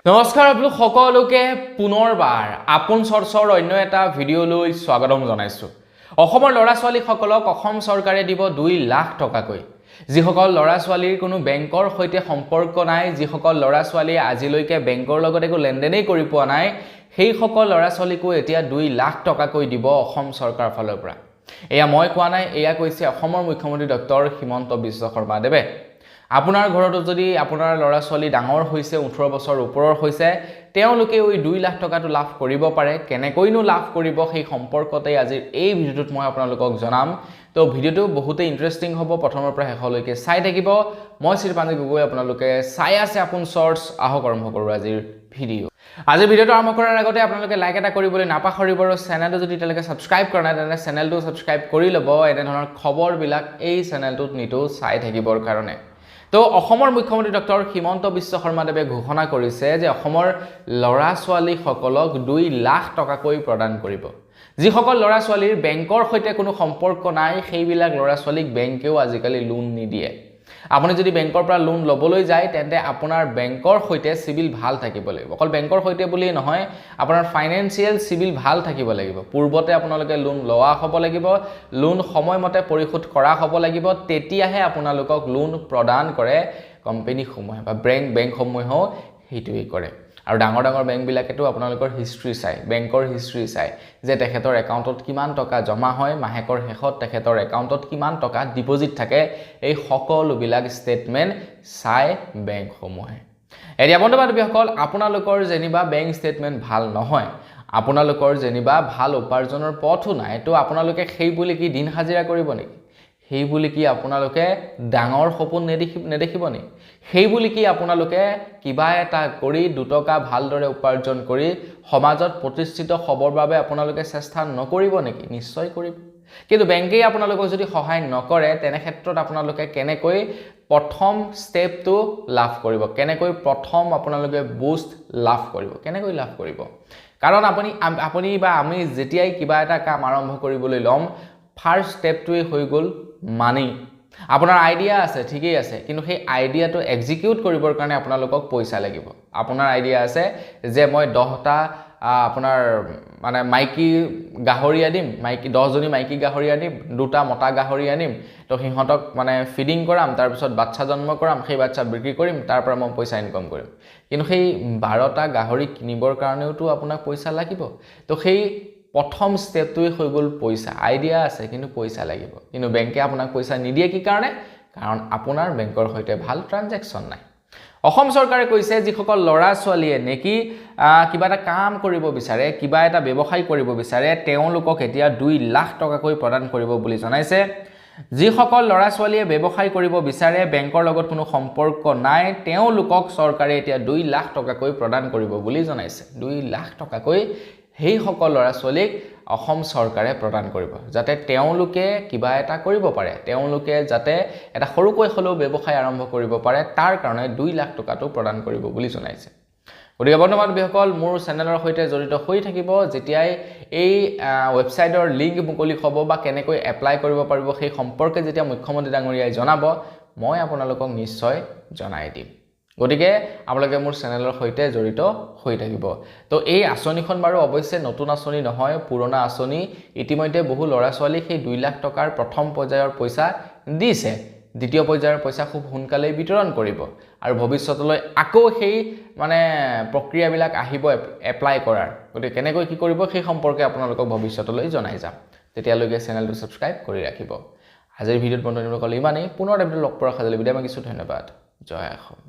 নমস্কাৰ আপোনালোক সকলোকে পুনৰবাৰ আপোন চৰ্চৰ অন্য এটা ভিডিঅ'লৈ স্বাগতম জনাইছো। অসমৰ ল'ৰা ছোৱালীসকলক অসম চৰকাৰে দিব 2 লাখ টকাকৈ। যিসকল ল'ৰা ছোৱালীৰ কোনো বেংকৰ সৈতে সম্পৰ্ক নাই, যিসকল ল'ৰা ছোৱালীয়ে আজিলৈকে বেংকৰ লগত একো লেনদেনেই কৰি পোৱা নাই, সেই সকল ল'ৰা ছোৱালীকো এতিয়া 2 লাখ টকাকৈ দিব অসম চৰকাৰৰ ফালৰ পৰা। এয়া মই কোৱা নাই, এয়া কৈছে অসমৰ মুখ্যমন্ত্ৰী ডক্টৰ হিমন্ত বিশ্ব শৰ্মা দেৱে। আপোনাৰ ঘৰতো যদি আপোনাৰ ল'ৰা ছোৱালী ডাঙৰ হৈছে, 18 বছৰ ওপৰৰ হৈছে, তেওঁলোকে ওই 2 লাখ টকাটো লাভ কৰিব পাৰে। কেনেকৈনো লাভ কৰিব সেই সম্পৰ্কতে আজি এই ভিডিঅ'টোত মই আপোনালোকক জনাম। তো ভিডিঅ'টো বহুতেই ইন্টাৰেষ্টিং হ'ব, প্ৰথমৰ পৰা শেষলৈকে চাই থাকিব। মই শ্ৰীপাঞ্জি গগৈ, আপোনালোকে চাই আছে আপোন চৰ্চ। আহক আৰম্ভ কৰোঁ আজিৰ ভিডিঅ'। আজিৰ ভিডিঅ'টো আৰম্ভ কৰাৰ আগতে আপোনালোকে লাইক এটা কৰিবলৈ নাপাহৰিব আৰু চেনেলটো যদি এতিয়ালৈকে ছাবস্ক্ৰাইব কৰা নাই তেনে চেনেলটো ছাবস্ক্ৰাইব কৰি ল'ব, এনেধৰণৰ খবৰবিলাক এই চেনেলটোত নিতৌ চাই থাকিবৰ কাৰণে। তো অসমৰ মুখ্যমন্ত্ৰী ডক্টৰ হিমন্ত বিশ্ব শৰ্মা দেৱে ঘোষণা কৰিছে যে অসমৰ ল'ৰা ছোৱালীসকলক 2 লাখ টকাকৈ প্ৰদান কৰিব। যিসকল ল'ৰা ছোৱালীৰ বেংকৰ সৈতে কোনো সম্পৰ্ক নাই, সেইবিলাক ল'ৰা ছোৱালীক বেংকেও আজিকালি লোন নিদিয়ে। আপুনি যদি বেংকৰ পৰা লোন ল'বলৈ যায় তেন্তে আপোনাৰ বেংকৰ সৈতে সিবিল ভাল থাকিব লাগিব। অকল বেংকৰ সৈতে বুলিয়ে নহয়, আপোনাৰ ফাইনেন্সিয়েল সিবিল ভাল থাকিব লাগিব। পূৰ্বতে আপোনালোকে লোন লোৱা হ'ব লাগিব, লোন সময়মতে পৰিশোধ কৰা হ'ব লাগিব, তেতিয়াহে আপোনালোকক লোন প্ৰদান কৰে কোম্পানীসমূহে বা বেংকসমূহেও সেইটোৱেই কৰে। আৰু ডাঙৰ বেংকবিলাকেতো আপোনালোকৰ হিষ্ট্ৰী চাই, বেংকৰ হিষ্ট্ৰী চাই যে তেখেতৰ একাউণ্টত কিমান টকা জমা হয়, মাহেকৰ শেষত তেখেতৰ একাউণ্টত কিমান টকা ডিপজিট থাকে, এই সকলোবিলাক ষ্টেটমেণ্ট চাই বেংকসমূহে। এতিয়া বন্ধু-বান্ধৱীসকল, আপোনালোকৰ যেনিবা বেংক ষ্টেটমেণ্ট ভাল নহয়, আপোনালোকৰ যেনিবা ভাল উপাৰ্জনৰ পথো নাই, তো আপোনালোকে সেই বুলি কি দিন হাজিৰা কৰিব নেকি? সেই বুলি কি আপোনালোকে ডাঙৰ সপোন নেদেখিব নেকি? সেই বুলি কি আপোনালোকে কিবা এটা কৰি 2 টকা ভালদৰে উপাৰ্জন কৰি সমাজত প্ৰতিষ্ঠিত হ'বৰ বাবে আপোনালোকে চেষ্টা নকৰিব নেকি? নিশ্চয় কৰিব। কিন্তু বেংকেই আপোনালোকক যদি সহায় নকৰে, তেনে ক্ষেত্ৰত আপোনালোকে কেনেকৈ প্ৰথম ষ্টেপটো লাভ কৰিব, কেনেকৈ প্ৰথম আপোনালোকে বুষ্ট লাভ কৰিব, কেনেকৈ লাভ কৰিব? কাৰণ আপুনি বা আমি যেতিয়াই কিবা এটা কাম আৰম্ভ কৰিবলৈ ল'ম, ফাৰ্ষ্ট ষ্টেপটোৱে হৈ গ'ল মানি। আপোনাৰ আইডিয়া আছে, ঠিকেই আছে, কিন্তু সেই আইডিয়াটো এক্সিকিউট কৰিবৰ কাৰণে আপোনালোকক পইচা লাগিব। আপোনাৰ আইডিয়া আছে যে মই 10টা আপোনাৰ মানে মাইকী গাহৰি আনিম, 10জনী মাইকী গাহৰি আনিম, 2টা মতা গাহৰি আনিম, তো সিহঁতক মানে ফিডিং কৰাম, তাৰপিছত বাচ্চা জন্ম কৰাম, সেই বাচ্চা বিক্ৰী কৰিম, তাৰ পৰা মই পইচা ইনকাম কৰিম। কিন্তু সেই 12টা গাহৰি কিনিবৰ কাৰণেওতো আপোনাক পইচা লাগিব। তো সেই প্ৰথম ষ্টেপটোৱে হৈ গ'ল পইচা। আইডিয়া আছে কিন্তু পইচা লাগিব। কিন্তু বেংকে আপোনাক পইচা নিদিয়ে কি কাৰণে? কাৰণ আপোনাৰ বেংকৰ সৈতে ভাল ট্ৰানজেকশ্যন নাই। অসম চৰকাৰে কৈছে যিসকল ল'ৰা ছোৱালীয়ে নেকি কিবা এটা কাম কৰিব বিচাৰে, কিবা এটা ব্যৱসায় কৰিব বিচাৰে, তেওঁলোকক এতিয়া 2 লাখ টকাকৈ প্ৰদান কৰিব বুলি জনাইছে। যিসকল ল'ৰা ছোৱালীয়ে ব্যৱসায় কৰিব বিচাৰে, বেংকৰ লগত কোনো সম্পৰ্ক নাই, তেওঁলোকক চৰকাৰে এতিয়া 2 লাখ টকাকৈ প্ৰদান কৰিব বুলি জনাইছে। 2 লাখ টকাকৈ সেই সকল ল'ৰা ছোৱালীক অসম চৰকাৰে প্ৰদান কৰিব, যাতে তেওঁলোকে কিবা এটা কৰিব পাৰে, তেওঁলোকে যাতে এটা সৰুকৈ হ'লেও ব্যৱসায় আৰম্ভ কৰিব পাৰে, তাৰ কাৰণে 2 লাখ টকাটো প্ৰদান কৰিব বুলি জনাইছে। গতিকে বন্ধু-বান্ধৱীসকল, মোৰ চেনেলৰ সৈতে জড়িত হৈ থাকিব। যেতিয়াই এই ৱেবছাইটৰ লিংক মুকলি হ'ব বা কেনেকৈ এপ্লাই কৰিব পাৰিব সেই সম্পৰ্কে যেতিয়া মুখ্যমন্ত্ৰী ডাঙৰীয়াই জনাব, মই আপোনালোকক নিশ্চয় জনাই দিম। গতিকে আপোনালোকে মোৰ চেনেলৰ সৈতে জড়িত হৈ থাকিব। তো এই আঁচনিখন বাৰু অৱশ্যে নতুন আঁচনি নহয়, পুৰণা আঁচনি। ইতিমধ্যে বহু ল'ৰা ছোৱালীক সেই 2 লাখ টকাৰ প্ৰথম পৰ্যায়ৰ পইচা দিছে, দ্বিতীয় পৰ্যায়ৰ পইচা খুব সোনকালেই বিতৰণ কৰিব, আৰু ভৱিষ্যতলৈ আকৌ সেই মানে প্ৰক্ৰিয়াবিলাক আহিব এপ্লাই কৰাৰ। গতিকে কেনেকৈ কি কৰিব সেই সম্পৰ্কে আপোনালোকক ভৱিষ্যতলৈ জনাই যাম। তেতিয়ালৈকে চেনেলটো ছাবস্ক্ৰাইব কৰি ৰাখিব। আজিৰ ভিডিঅ'ত বন্ধু-বান্ধৱীসকল ইমানেই। পুনৰ এটা ভিডিঅ'ত লগ পোৱাৰ সাজলৈ বিদায় মাগিছোঁ। ধন্যবাদ। জয় অসম।